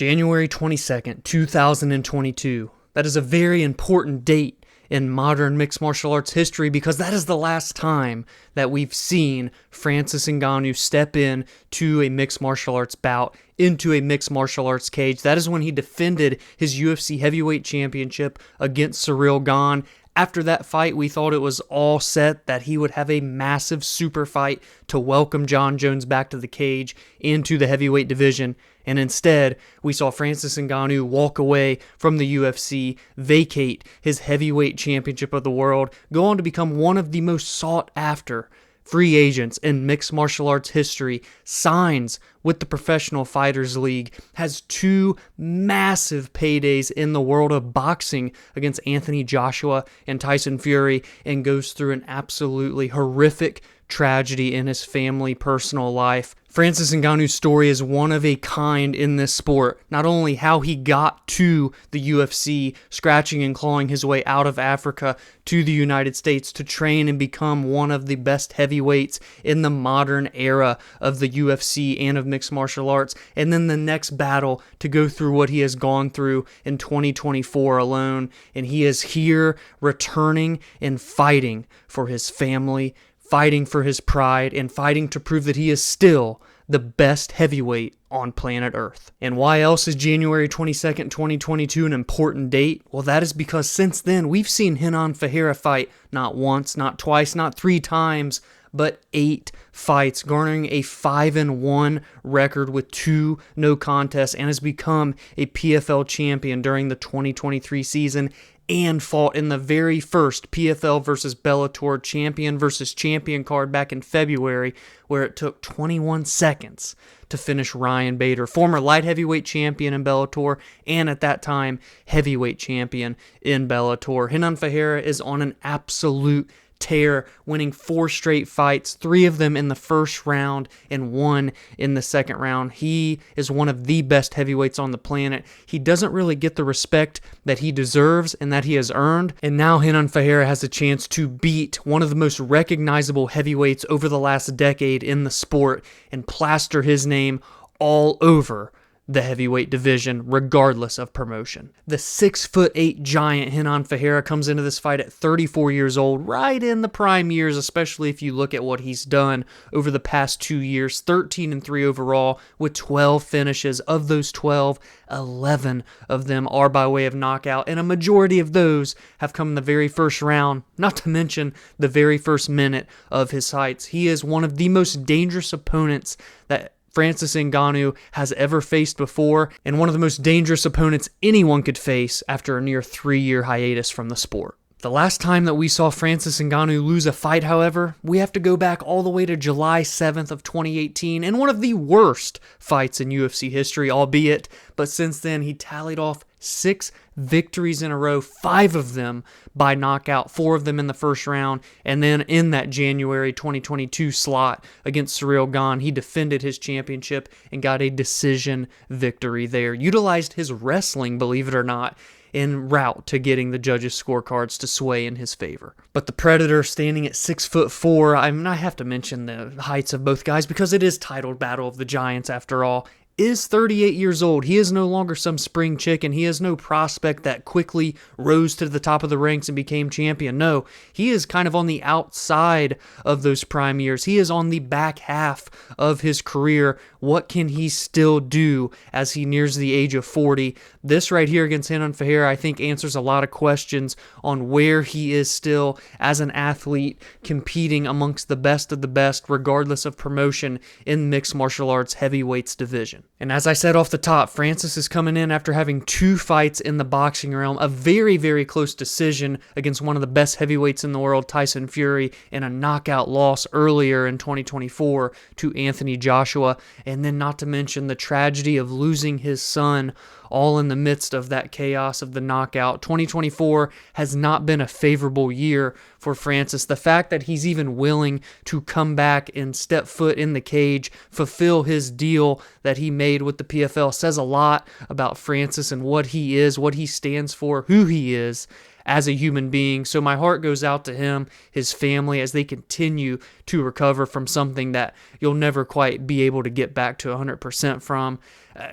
January 22nd, 2022. That is a very important date in modern mixed martial arts history because that is the last time that we've seen Francis Ngannou step in to a mixed martial arts bout, into a mixed martial arts cage. That is when he defended his UFC heavyweight championship against Ciryl Gane. After that fight, we thought it was all set that he would have a massive super fight to welcome Jon Jones back to the cage into the heavyweight division. And instead, we saw Francis Ngannou walk away from the UFC, vacate his heavyweight championship of the world, go on to become one of the most sought-after free agents in mixed martial arts history, signs with the Professional Fighters League, has two massive paydays in the world of boxing against Anthony Joshua and Tyson Fury, and goes through an absolutely horrific tragedy in his family personal life. Francis Ngannou's story is one of a kind in this sport. Not only how he got to the UFC, scratching and clawing his way out of Africa to the United States to train and become one of the best heavyweights in the modern era of the UFC and of mixed martial arts, and then the next battle to go through what he has gone through in 2024 alone, and he is here returning and fighting for his family, fighting for his pride, and fighting to prove that he is still the best heavyweight on planet Earth. And why else is January 22nd, 2022 an important date? Well, that is because since then, we've seen Renan Ferreira fight not once, not twice, not 3 times, but 8 fights, garnering a 5-1 record with 2 no contests, and has become a PFL champion during the 2023 season, and fought in the very first PFL versus Bellator champion versus champion card back in February, where it took 21 seconds to finish Ryan Bader, former light heavyweight champion in Bellator, and at that time, heavyweight champion in Bellator. Renan Ferreira is on an absolute tear, winning 4 straight fights, 3 of them in the first round and 1 in the second round. He is one of the best heavyweights on the planet. He doesn't really get the respect that he deserves and that he has earned, and now Renan Ferreira has a chance to beat one of the most recognizable heavyweights over the last decade in the sport and plaster his name all over the heavyweight division, regardless of promotion. The 6'8" giant Renan Ferreira comes into this fight at 34 years old, right in the prime years, especially if you look at what he's done over the past 2 years. 13-3 overall with 12 finishes. Of those 12, 11 of them are by way of knockout, and a majority of those have come in the very first round, not to mention the very first minute of his fights. He is one of the most dangerous opponents that Francis Ngannou has ever faced before, and one of the most dangerous opponents anyone could face after a near 3-year hiatus from the sport. The last time that we saw Francis Ngannou lose a fight, however, we have to go back all the way to July 7th of 2018, in one of the worst fights in UFC history, albeit, but since then he tallied off 6 victories in a row, 5 of them by knockout, 4 of them in the first round, and then in that January 2022 slot against Ciryl Gane, he defended his championship and got a decision victory there. Utilized his wrestling, believe it or not, en route to getting the judges' scorecards to sway in his favor. But the Predator, standing at 6'4", I have to mention the heights of both guys because it is titled Battle of the Giants after all, is 38 years old. He is no longer some spring chicken. He is no prospect that quickly rose to the top of the ranks and became champion. No, he is kind of on the outside of those prime years. He is on the back half of his career. What can he still do as he nears the age of 40? This right here against Renan Ferreira, I think, answers a lot of questions on where he is still as an athlete, competing amongst the best of the best, regardless of promotion in mixed martial arts heavyweights division. And as I said off the top, Francis is coming in after having 2 fights in the boxing realm, a very, very close decision against one of the best heavyweights in the world, Tyson Fury, and a knockout loss earlier in 2024 to Anthony Joshua, and then not to mention the tragedy of losing his son all in the midst of that chaos of the knockout. 2024 has not been a favorable year for Francis. The fact that he's even willing to come back and step foot in the cage, fulfill his deal that he made with the PFL, says a lot about Francis and what he is, what he stands for, who he is as a human being. So my heart goes out to him, his family, as they continue to recover from something that you'll never quite be able to get back to 100% from.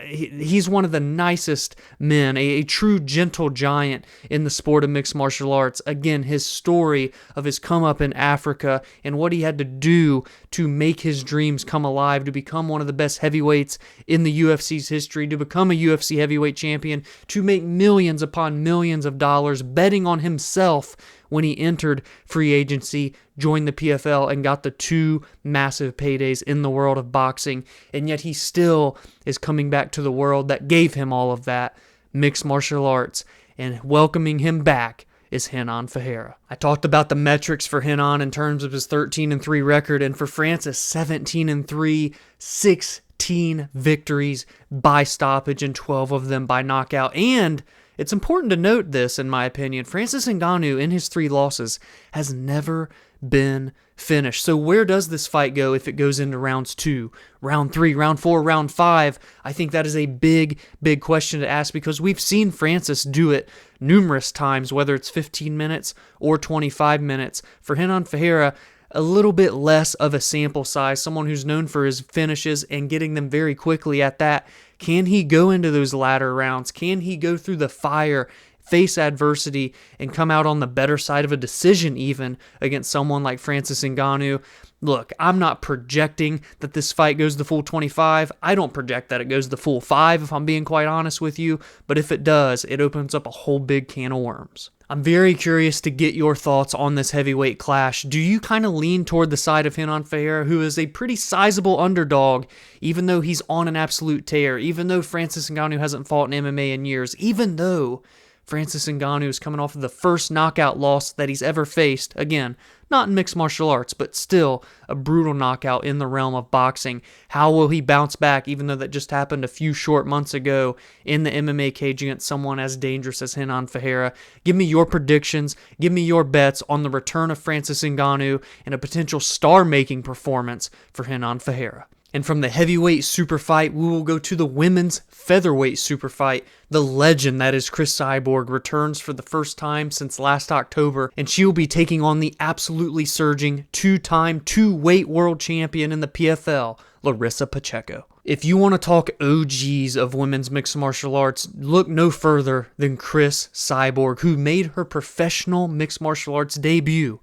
He's one of the nicest men, a true gentle giant in the sport of mixed martial arts. Again, his story of his come up in Africa and what he had to do to make his dreams come alive, to become one of the best heavyweights in the UFC's history, to become a UFC heavyweight champion, to make millions upon millions of dollars betting on himself when he entered free agency, joined the PFL, and got the 2 massive paydays in the world of boxing. And yet he still is coming back to the world that gave him all of that, mixed martial arts. And welcoming him back is Renan Ferreira. I talked about the metrics for Renan in terms of his 13-3 record, and for Francis, 17-3, 16 victories by stoppage, and 12 of them by knockout. And it's important to note this, in my opinion, Francis Ngannou, in his 3 losses, has never been finished. So where does this fight go if it goes into rounds 2, round 3, round 4, round 5? I think that is a big, big question to ask, because we've seen Francis do it numerous times, whether it's 15 minutes or 25 minutes. For Renan Ferreira, a little bit less of a sample size, someone who's known for his finishes and getting them very quickly at that. Can he go into those latter rounds? Can he go through the fire, face adversity, and come out on the better side of a decision even against someone like Francis Ngannou? Look, I'm not projecting that this fight goes the full 25. I don't project that it goes the full 5, if I'm being quite honest with you. But if it does, it opens up a whole big can of worms. I'm very curious to get your thoughts on this heavyweight clash. Do you kind of lean toward the side of Renan Ferreira, who is a pretty sizable underdog, even though he's on an absolute tear, even though Francis Ngannou hasn't fought in MMA in years, even though Francis Ngannou is coming off of the first knockout loss that he's ever faced? Again, not in mixed martial arts, but still a brutal knockout in the realm of boxing. How will he bounce back, even though that just happened a few short months ago in the MMA cage against someone as dangerous as Renan Ferreira? Give me your predictions. Give me your bets on the return of Francis Ngannou and a potential star-making performance for Renan Ferreira. And from the heavyweight super fight, we will go to the women's featherweight super fight. The legend that is Cris Cyborg returns for the first time since last October, and she will be taking on the absolutely surging 2-time 2-weight world champion in the PFL, Larissa Pacheco. If you want to talk OGs of women's mixed martial arts, look no further than Cris Cyborg, who made her professional mixed martial arts debut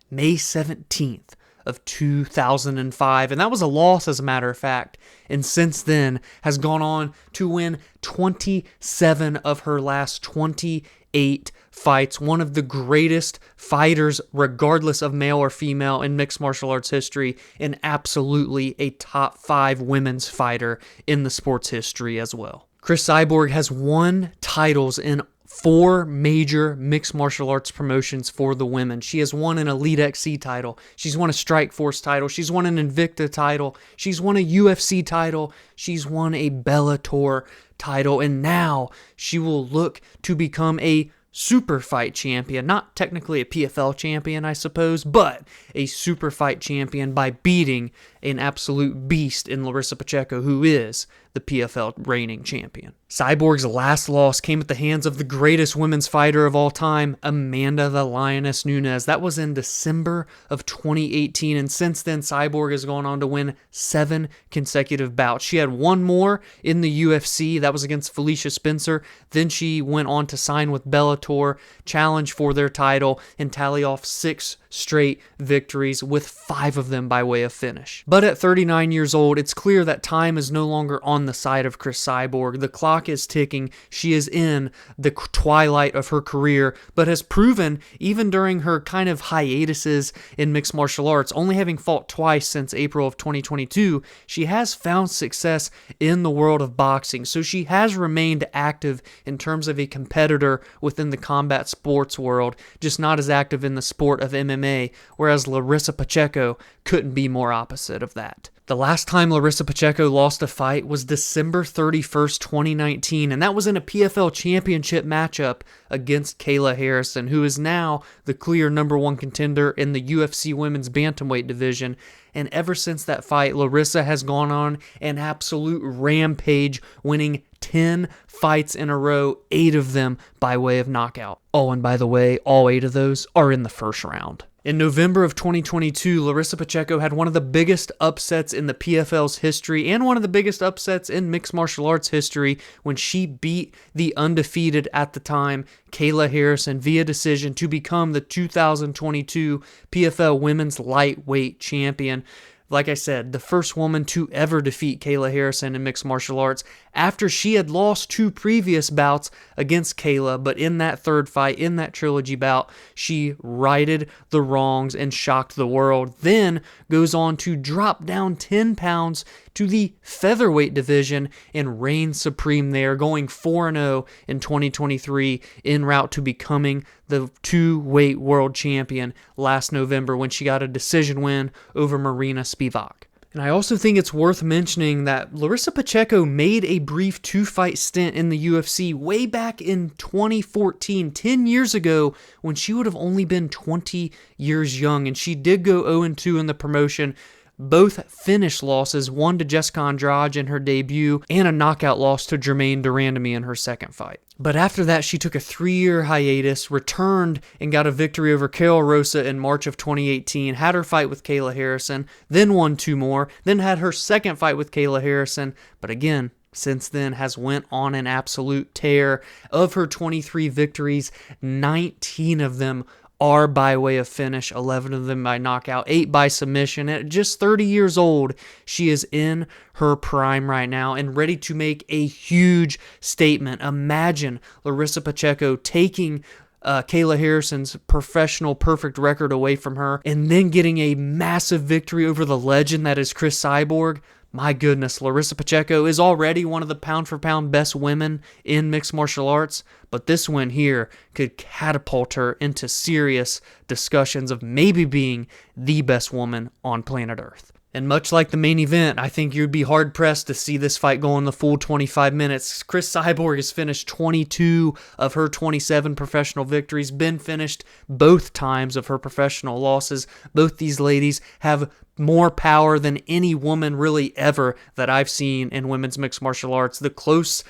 May 17th. Of 2005, and that was a loss, as a matter of fact, and since then has gone on to win 27 of her last 28 fights. One of the greatest fighters, regardless of male or female, in mixed martial arts history, and absolutely a top 5 women's fighter in the sport's history as well. Cris Cyborg has won titles in 4 major mixed martial arts promotions for the women. She has won an Elite XC title. She's won a Strikeforce title. She's won an Invicta title. She's won a UFC title. She's won a Bellator title. And now she will look to become a super fight champion. Not technically a PFL champion, I suppose, but a super fight champion by beating an absolute beast in Larissa Pacheco, who is the PFL reigning champion. Cyborg's last loss came at the hands of the greatest women's fighter of all time, Amanda the Lioness Nunes. That was in December of 2018, and since then, Cyborg has gone on to win 7 consecutive bouts. She had 1 more in the UFC. That was against Felicia Spencer. Then she went on to sign with Bellator, challenge for their title, and tally off 6 straight victories, with 5 of them by way of finish. But at 39 years old, it's clear that time is no longer on the side of Cris Cyborg. The clock is ticking. She is in the twilight of her career, but has proven, even during her kind of hiatuses in mixed martial arts, only having fought twice since April of 2022, she has found success in the world of boxing. So she has remained active in terms of a competitor within the combat sports world, just not as active in the sport of MMA, whereas Larissa Pacheco couldn't be more opposite of that. The last time Larissa Pacheco lost a fight was December 31st, 2019, and that was in a PFL championship matchup against Kayla Harrison, who is now the clear number 1 contender in the UFC women's bantamweight division. And ever since that fight, Larissa has gone on an absolute rampage, winning 10 fights in a row, 8 of them by way of knockout. Oh, and by the way, all 8 of those are in the first round. In November of 2022, Larissa Pacheco had one of the biggest upsets in the PFL's history and one of the biggest upsets in mixed martial arts history when she beat the undefeated at the time, Kayla Harrison, via decision to become the 2022 PFL Women's Lightweight Champion. Like I said, the first woman to ever defeat Kayla Harrison in mixed martial arts after she had lost 2 previous bouts against Kayla, but in that third fight, in that trilogy bout, she righted the wrongs and shocked the world. Then goes on to drop down 10 pounds to the featherweight division and reign supreme there, going 4-0 in 2023 en route to becoming the 2-weight world champion last November when she got a decision win over Marina Spivak. And I also think it's worth mentioning that Larissa Pacheco made a brief 2-fight stint in the UFC way back in 2014, 10 years ago, when she would have only been 20 years young, and she did go 0-2 in the promotion. Both finish losses, one to Jessica Andrade in her debut, and a knockout loss to Germaine de Randamie in her second fight. But after that, she took a 3-year hiatus, returned and got a victory over Carol Rosa in March of 2018, had her fight with Kayla Harrison, then won 2 more, then had her second fight with Kayla Harrison, but again, since then has went on an absolute tear. Of her 23 victories, 19 of them are by way of finish, 11 of them by knockout, 8 by submission. At just 30 years old, she is in her prime right now and ready to make a huge statement. Imagine Larissa Pacheco taking Kayla Harrison's professional perfect record away from her and then getting a massive victory over the legend that is Cris Cyborg. My goodness, Larissa Pacheco is already one of the pound-for-pound best women in mixed martial arts, but this win here could catapult her into serious discussions of maybe being the best woman on planet Earth. And much like the main event, I think you'd be hard-pressed to see this fight go on the full 25 minutes. Cris Cyborg has finished 22 of her 27 professional victories, been finished both times of her professional losses. Both these ladies have more power than any woman really ever that I've seen in women's mixed martial arts. The close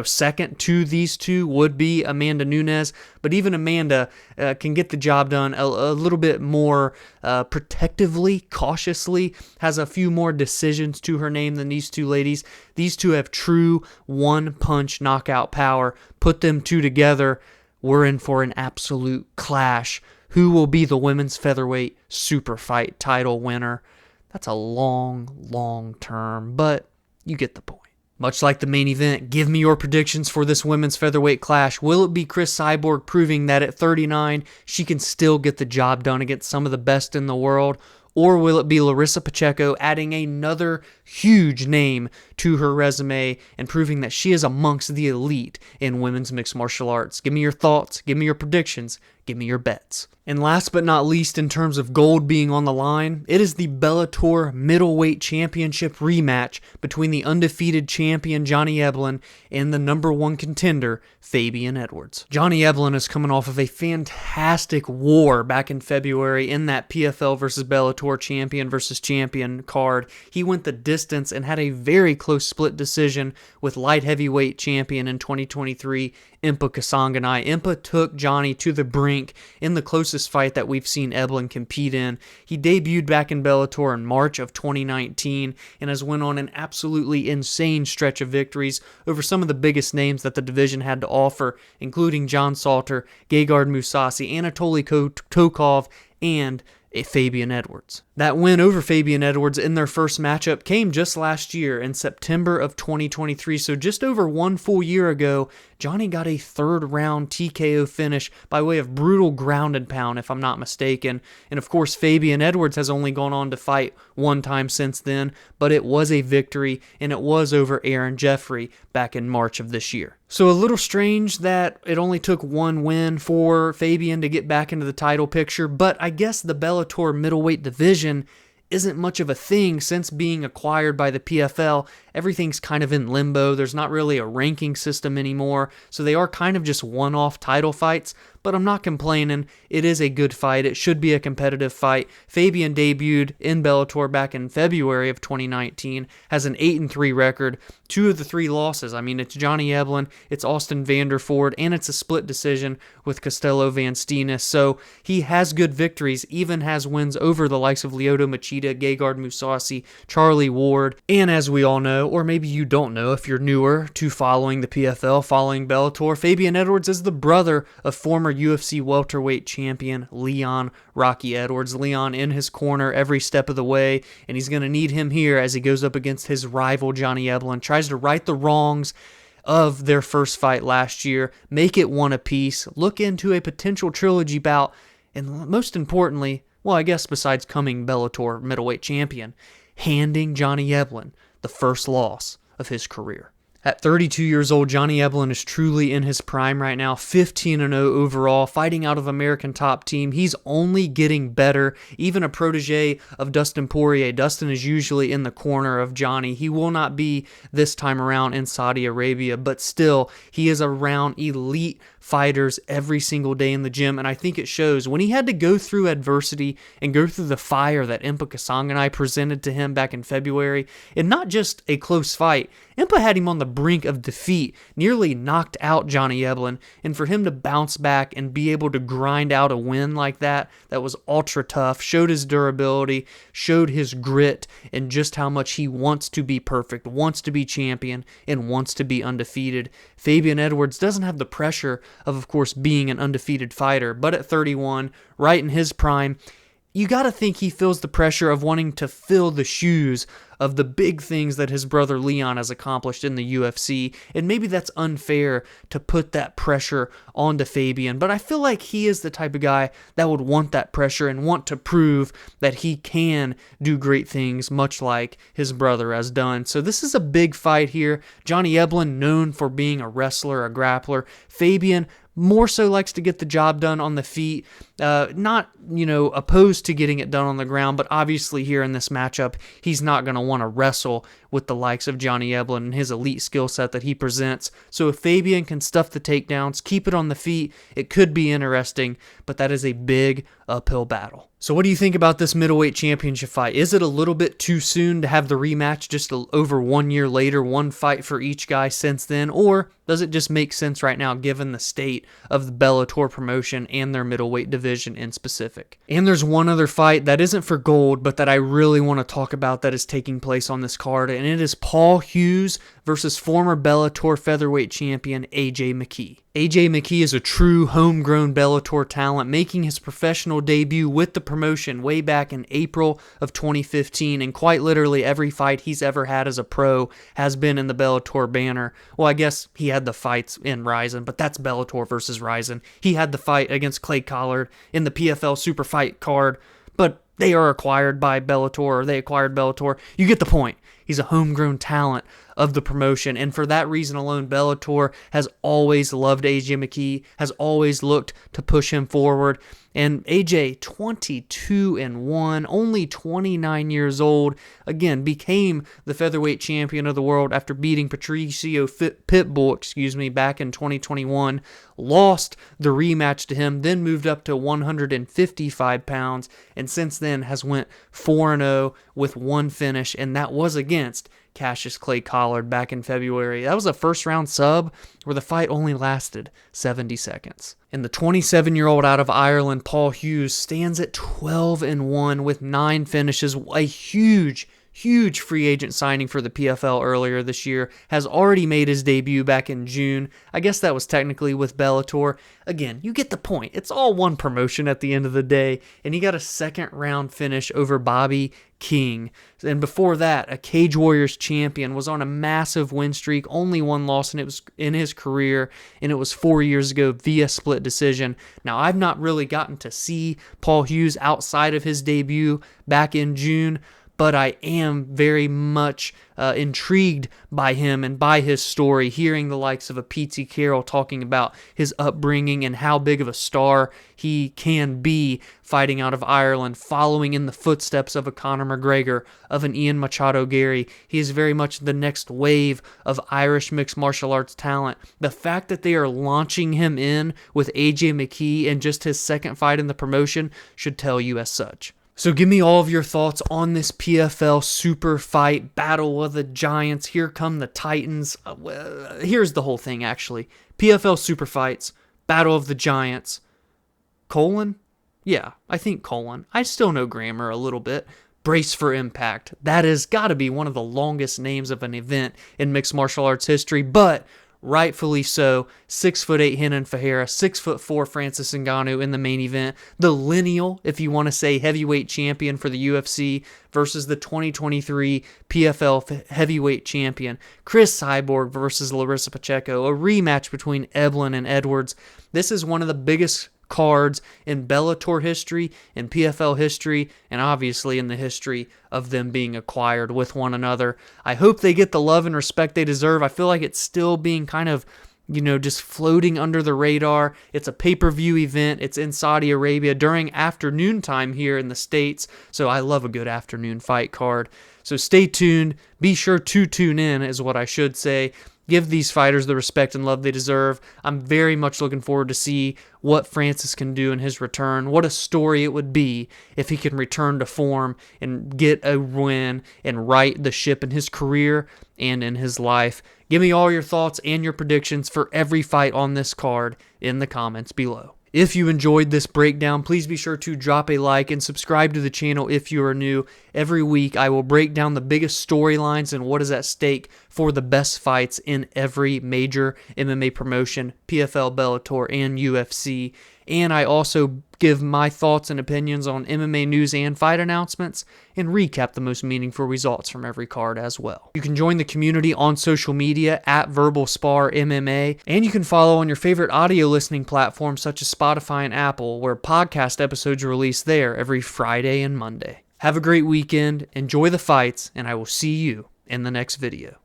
second to these two would be Amanda Nunes, but even Amanda can get the job done a little bit more protectively, cautiously, has a few more decisions to her name than these two ladies. These two have true one-punch knockout power. Put them two together, we're in for an absolute clash. Who will be the women's featherweight super fight title winner? That's a long term, but you get the point. Much like the main event, give me your predictions for this women's featherweight clash. Will it be Cris Cyborg proving that at 39 she can still get the job done against some of the best in the world? Or will it be Larissa Pacheco adding another huge name to her resume and proving that she is amongst the elite in women's mixed martial arts? Give me your thoughts, give me your predictions, give me your bets. And last but not least, in terms of gold being on the line, it is the Bellator Middleweight Championship rematch between the undefeated champion Johnny Eblen and the number 1 contender Fabian Edwards. Johnny Eblen is coming off of a fantastic war back in February in that PFL versus Bellator champion versus champion card. He went the distance and had a very close split decision with light heavyweight champion in 2023, Impa Kasanganay. Impa took Johnny to the brink in the closest fight that we've seen Eblen compete in. He debuted back in Bellator in March of 2019 and has went on an absolutely insane stretch of victories over some of the biggest names that the division had to offer, including John Salter, Gegard Mousasi, Anatoly Tokov, and Fabian Edwards. That win over Fabian Edwards in their first matchup came just last year in September of 2023, so just over 1 full year ago, Johnny got a 3rd round TKO finish by way of brutal ground and pound, if I'm not mistaken. And of course, Fabian Edwards has only gone on to fight 1 time since then, but it was a victory, and it was over Aaron Jeffrey back in March of this year. So a little strange that it only took 1 win for Fabian to get back into the title picture, but I guess the Bellator middleweight division isn't much of a thing since being acquired by the PFL. Everything's kind of in limbo. There's not really a ranking system anymore, so they are kind of just one-off title fights. but I'm not complaining. It is a good fight. It should be a competitive fight. Fabian debuted in Bellator back in February of 2019, has an 8-3 record, 2 of the 3 losses. I mean, it's Johnny Eblen, it's Austin Vanderford, and it's a split decision with Costello Van Steenis. So he has good victories, even has wins over the likes of Lyoto Machida, Gegard Mousasi, Charlie Ward, and as we all know, or maybe you don't know if you're newer to following the PFL, following Bellator, Fabian Edwards is the brother of former UFC welterweight champion Leon Rocky Edwards. Leon in his corner every step of the way, and he's going to need him here as he goes up against his rival Johnny Eblen, tries to right the wrongs of their first fight last year, make it one apiece, look into a potential trilogy bout, and most importantly, well, I guess besides coming Bellator middleweight champion, handing Johnny Eblen the first loss of his career. At 32 years old, Johnny Eblen is truly in his prime right now, 15-0 overall, fighting out of American Top Team. He's only getting better, even a protege of Dustin Poirier. Dustin is usually in the corner of Johnny. He will not be this time around in Saudi Arabia, but still, he is around elite fighters every single day in the gym, and I think it shows. When he had to go through adversity and go through the fire that Impa Kasanganay presented to him back in February, and not just a close fight, Impa had him on the brink of defeat, nearly knocked out Johnny Eblen, and for him to bounce back and be able to grind out a win like that was ultra tough, showed his durability, showed his grit, and just how much he wants to be perfect, wants to be champion, and wants to be undefeated. Fabian Edwards doesn't have the pressure of course, being an undefeated fighter, but at 31, right in his prime, you got to think he feels the pressure of wanting to fill the shoes of the big things that his brother Leon has accomplished in the UFC, and maybe that's unfair to put that pressure onto Fabian, but I feel like he is the type of guy that would want that pressure and want to prove that he can do great things, much like his brother has done. So this is a big fight here. Johnny Eblen, known for being a wrestler, a grappler. Fabian more so likes to get the job done on the feet, not, opposed to getting it done on the ground, but obviously here in this matchup, he's not going to want to wrestle with the likes of Johnny Eblen and his elite skill set that he presents. So if Fabian can stuff the takedowns, keep it on the feet, it could be interesting, but that is a big uphill battle. So what do you think about this middleweight championship fight? Is it a little bit too soon to have the rematch just over 1 year later, one fight for each guy since then? Or does it just make sense right now given the state of the Bellator promotion and their middleweight division in specific? And there's one other fight that isn't for gold, but that I really want to talk about that is taking place on this card, and it is Paul Hughes versus former Bellator featherweight champion AJ McKee. AJ McKee is a true homegrown Bellator talent, making his professional debut with the promotion way back in April of 2015, and quite literally every fight he's ever had as a pro has been in the Bellator banner. Well, I guess he had the fights in Rizin, but that's Bellator versus Rizin. He had the fight against Clay Collard in the PFL Super Fight card, but they are acquired by Bellator, or they acquired Bellator. You get the point. He's a homegrown talent of the promotion, and for that reason alone, Bellator has always loved AJ McKee, has always looked to push him forward. And AJ, 22-1, only 29 years old, again, became the featherweight champion of the world after beating Patricio Pitbull, back in 2021, lost the rematch to him, then moved up to 155 pounds, and since then has went 4-0 with one finish, and that was against Cassius Clay Collard back in February. That was a first-round sub where the fight only lasted 70 seconds. And the 27-year-old out of Ireland, Paul Hughes, stands at 12-1 with 9 finishes, a huge free agent signing for the PFL earlier this year, has already made his debut back in June. I guess that was technically with Bellator. Again, you get the point. It's all one promotion at the end of the day, and he got a second-round finish over Bobby King. And before that, a Cage Warriors champion, was on a massive win streak, only one loss, and it was in his career, and it was 4 years ago via split decision. Now, I've not really gotten to see Paul Hughes outside of his debut back in June, but I am very much intrigued by him and by his story, hearing the likes of a P.T. Carroll talking about his upbringing and how big of a star he can be fighting out of Ireland, following in the footsteps of a Conor McGregor, of an Ian Machado Gary. He is very much the next wave of Irish mixed martial arts talent. The fact that they are launching him in with AJ McKee in just his second fight in the promotion should tell you as such. So give me all of your thoughts on this PFL super fight, Battle of the Giants. Here come the Titans. Here's the whole thing, actually. PFL super fights, Battle of the Giants, colon? Yeah, I think colon. I still know grammar a little bit. Brace for Impact. That has got to be one of the longest names of an event in mixed martial arts history, but rightfully so. 6'8" Renan Ferreira, 6'4" Francis Ngannou in the main event. The lineal, if you want to say, heavyweight champion for the UFC versus the 2023 PFL heavyweight champion. Cris Cyborg versus Larissa Pacheco. A rematch between Eblen and Edwards. This is one of the biggest cards in Bellator history, in PFL history, and obviously in the history of them being acquired with one another. I hope they get the love and respect they deserve. I feel like it's still being kind of, just floating under the radar. It's a pay-per-view event. It's in Saudi Arabia during afternoon time here in the States, so I love a good afternoon fight card. So stay tuned. Be sure to tune in, is what I should say. Give these fighters the respect and love they deserve. I'm very much looking forward to see what Francis can do in his return. What a story it would be if he can return to form and get a win and right the ship in his career and in his life. Give me all your thoughts and your predictions for every fight on this card in the comments below. If you enjoyed this breakdown, please be sure to drop a like and subscribe to the channel if you are new. Every week, I will break down the biggest storylines and what is at stake for the best fights in every major MMA promotion, PFL, Bellator, and UFC. And I also give my thoughts and opinions on MMA news and fight announcements, and recap the most meaningful results from every card as well. You can join the community on social media at VerbalSparMMA, and you can follow on your favorite audio listening platforms such as Spotify and Apple, where podcast episodes are released there every Friday and Monday. Have a great weekend, enjoy the fights, and I will see you in the next video.